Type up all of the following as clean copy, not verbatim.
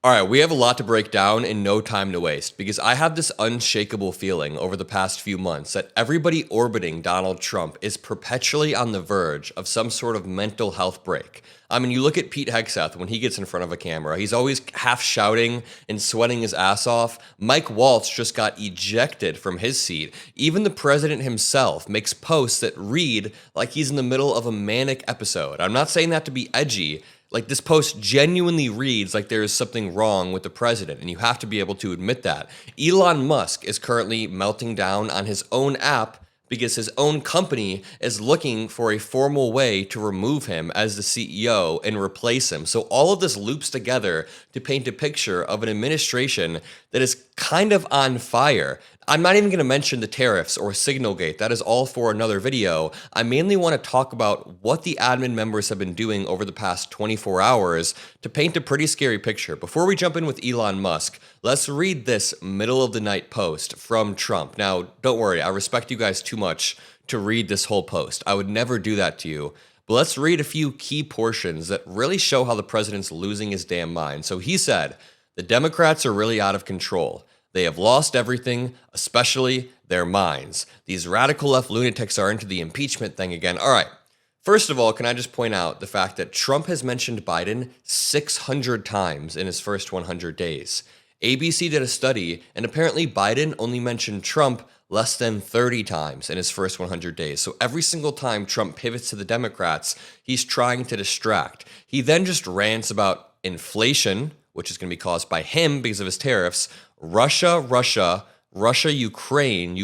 All right, we have a lot to break down and no time to waste because I have this unshakable feeling over the past few months that everybody orbiting Donald Trump is perpetually on the verge of some sort of mental health break. I mean, you look at Pete Hegseth when he gets in front of a camera, he's always half shouting and sweating his ass off. Mike Waltz just got ejected from his seat. Even the president himself makes posts that read like he's in the middle of a manic episode. I'm not saying that to be edgy. Like, this post genuinely reads like there is something wrong with the president, and you have to be able to admit that. Elon Musk is currently melting down on his own app because his own company is looking for a formal way to remove him as the CEO and replace him. So all of this loops together to paint a picture of an administration that is kind of on fire. I'm not even going to mention the tariffs or Signalgate. That is all for another video. I mainly want to talk about what the admin members have been doing over the past 24 hours to paint a pretty scary picture. Before we jump in with Elon Musk, let's read this middle of the night post from Trump. Now, don't worry, I respect you guys too much to read this whole post. I would never do that to you. But let's read a few key portions that really show how the president's losing his damn mind. So he said, "The Democrats are really out of control. They have lost everything, especially their minds. These radical left lunatics are into the impeachment thing again." All right. First of all, can I just point out the fact that Trump has mentioned Biden 600 times in his first 100 days. ABC did a study, and apparently Biden only mentioned Trump less than 30 times in his first 100 days. So every single time Trump pivots to the Democrats, he's trying to distract. He then just rants about inflation, which is going to be caused by him because of his tariffs, Russia, Ukraine.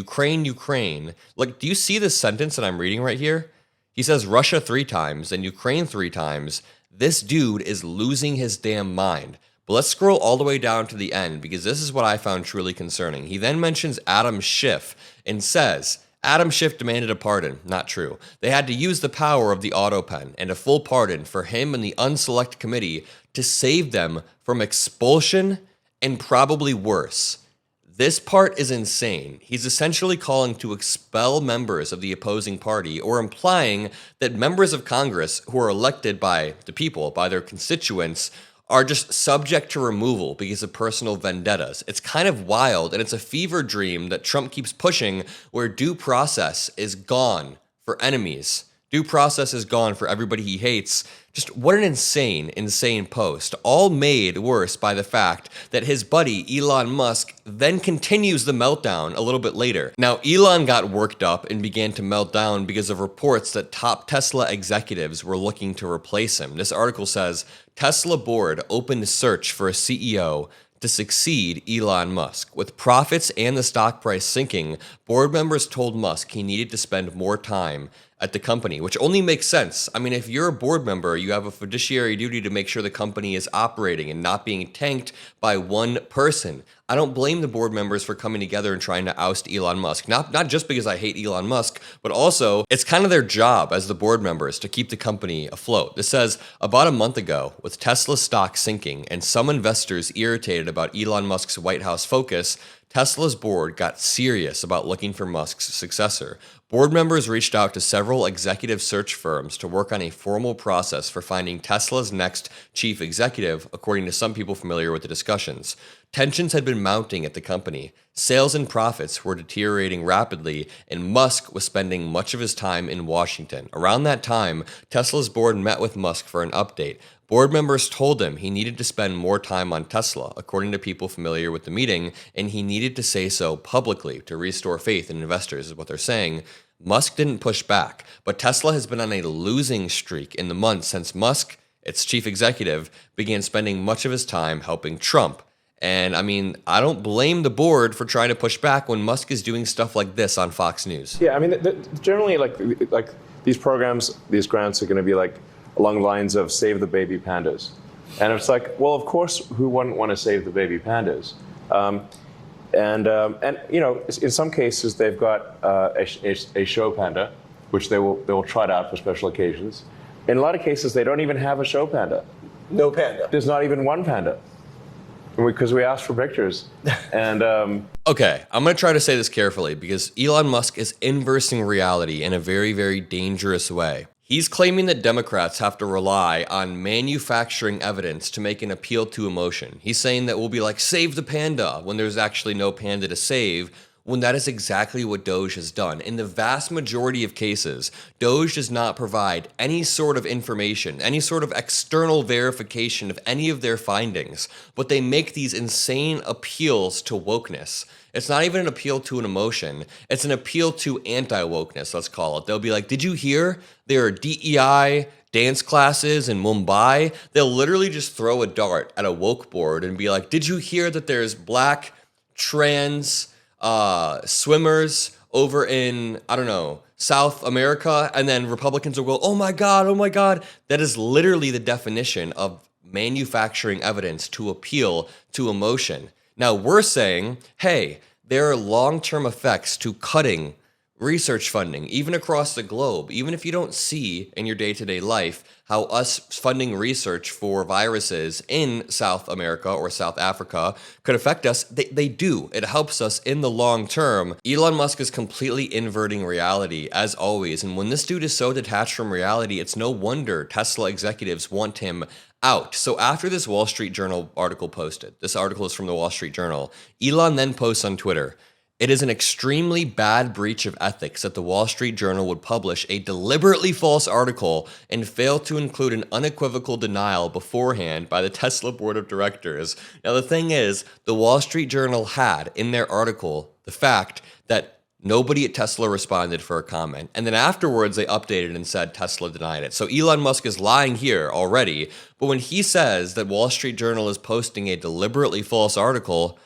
Like, do you see this sentence that I'm reading right here? He says Russia 3 times and Ukraine 3 times. This dude is losing his damn mind. But let's scroll all the way down to the end because this is what I found truly concerning. He then mentions Adam Schiff and says, Adam Schiff demanded a pardon. Not true. They had to use the power of the auto pen and a full pardon for him and the unselect committee to save them from expulsion and probably worse. This part is insane. He's essentially calling to expel members of the opposing party or implying that members of Congress who are elected by the people, by their constituents, are just subject to removal because of personal vendettas. It's kind of wild, and it's a fever dream that Trump keeps pushing where due process is gone for enemies. Due process is gone for everybody he hates. Just what an insane post, all made worse by the fact that his buddy Elon Musk then continues the meltdown a little bit later. Now, Elon got worked up and began to melt down because of reports that top Tesla executives were looking to replace him. This article says, Tesla board opened search for a CEO to succeed Elon Musk. With profits and the stock price sinking, board members told Musk he needed to spend more time at the company, which only makes sense. I mean, if you're a board member, you have a fiduciary duty to make sure the company is operating and not being tanked by one person. I don't blame the board members for coming together and trying to oust Elon Musk. Not just because I hate Elon Musk, but also it's kind of their job as the board members to keep the company afloat. This says, about a month ago, with Tesla stock sinking and some investors irritated about Elon Musk's White House focus, Tesla's board got serious about looking for Musk's successor. Board members reached out to several executive search firms to work on a formal process for finding Tesla's next chief executive, according to some people familiar with the discussions. Tensions had been mounting at the company. Sales and profits were deteriorating rapidly, and Musk was spending much of his time in Washington. Around that time, Tesla's board met with Musk for an update. Board members told him he needed to spend more time on Tesla, according to people familiar with the meeting, and he needed to say so publicly to restore faith in investors, is what they're saying. Musk didn't push back, but Tesla has been on a losing streak in the months since Musk, its chief executive, began spending much of his time helping Trump. And I mean, I don't blame the board for trying to push back when Musk is doing stuff like this on Fox News. Yeah, I mean, generally, like these programs, these grants are going to be like along the lines of save the baby pandas. And it's like, well, of course, who wouldn't want to save the baby pandas? And you know, in some cases, they've got a show panda, which they will trot out for special occasions. In a lot of cases, they don't even have a show panda. No panda. There's not even one panda. Because we asked for pictures. And okay, I'm going to try to say this carefully because Elon Musk is inversing reality in a very, very dangerous way. He's claiming that Democrats have to rely on manufacturing evidence to make an appeal to emotion. He's saying that we'll be like, save the panda, when there's actually no panda to save, when that is exactly what Doge has done. In the vast majority of cases, Doge does not provide any sort of information, any sort of external verification of any of their findings, but they make these insane appeals to wokeness. It's not even an appeal to an emotion. It's an appeal to anti-wokeness, let's call it. They'll be like, did you hear there are DEI dance classes in Mumbai? They'll literally just throw a dart at a woke board and be like, did you hear that there's black trans swimmers over in, I don't know, South America? And then Republicans will go, oh my God, oh my God. That is literally the definition of manufacturing evidence to appeal to emotion. Now we're saying, hey, there are long-term effects to cutting research funding, even across the globe. Even if you don't see in your day-to-day life how us funding research for viruses in South America or South Africa could affect us, they do. It helps us in the long term. Elon Musk is completely inverting reality, as always. And when this dude is so detached from reality, it's no wonder Tesla executives want him out. So after this Wall Street Journal article posted, this article is from the Wall Street Journal, Elon then posts on Twitter, it is an extremely bad breach of ethics that the Wall Street Journal would publish a deliberately false article and fail to include an unequivocal denial beforehand by the Tesla board of directors. Now, the thing is, the Wall Street Journal had in their article the fact that nobody at Tesla responded for a comment. And then afterwards, they updated and said Tesla denied it. So Elon Musk is lying here already. But when he says that Wall Street Journal is posting a deliberately false article,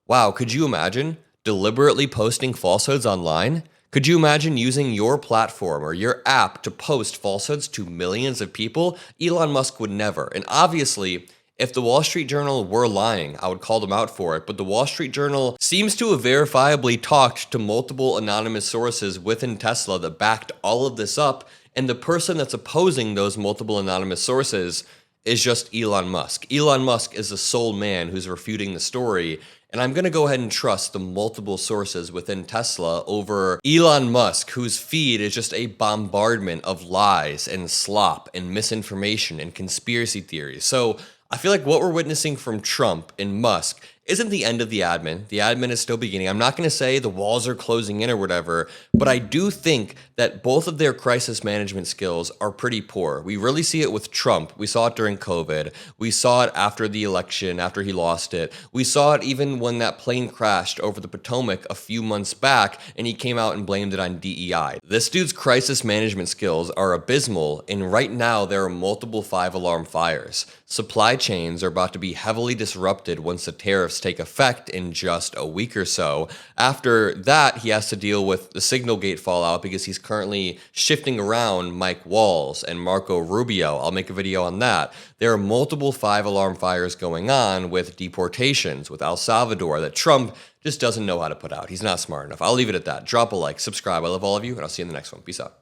wow, could you imagine deliberately posting falsehoods online? Could you imagine using your platform or your app to post falsehoods to millions of people? Elon Musk would never. And obviously, if the Wall Street Journal were lying, I would call them out for it. But the Wall Street Journal seems to have verifiably talked to multiple anonymous sources within Tesla that backed all of this up. And the person that's opposing those multiple anonymous sources is just Elon Musk. Elon Musk is the sole man who's refuting the story. And I'm going to go ahead and trust the multiple sources within Tesla over Elon Musk, whose feed is just a bombardment of lies and slop and misinformation and conspiracy theories. So I feel like what we're witnessing from Trump and Musk isn't the end of the admin. The admin is still beginning. I'm not going to say the walls are closing in or whatever, but I do think that both of their crisis management skills are pretty poor. We really see it with Trump. We saw it during COVID. We saw it after the election, after he lost it. We saw it even when that plane crashed over the Potomac a few months back and he came out and blamed it on DEI. This dude's crisis management skills are abysmal, and right now there are multiple 5-alarm fires. Supply chains are about to be heavily disrupted once the tariffs take effect in just a week or so. After that, he has to deal with the Signal Gate fallout because he's currently shifting around Mike Walls and Marco Rubio. I'll make a video on that. There are multiple 5-alarm fires going on with deportations, with El Salvador, that Trump just doesn't know how to put out. He's not smart enough. I'll leave it at that. Drop a like, subscribe. I love all of you, and I'll see you in the next one. Peace out.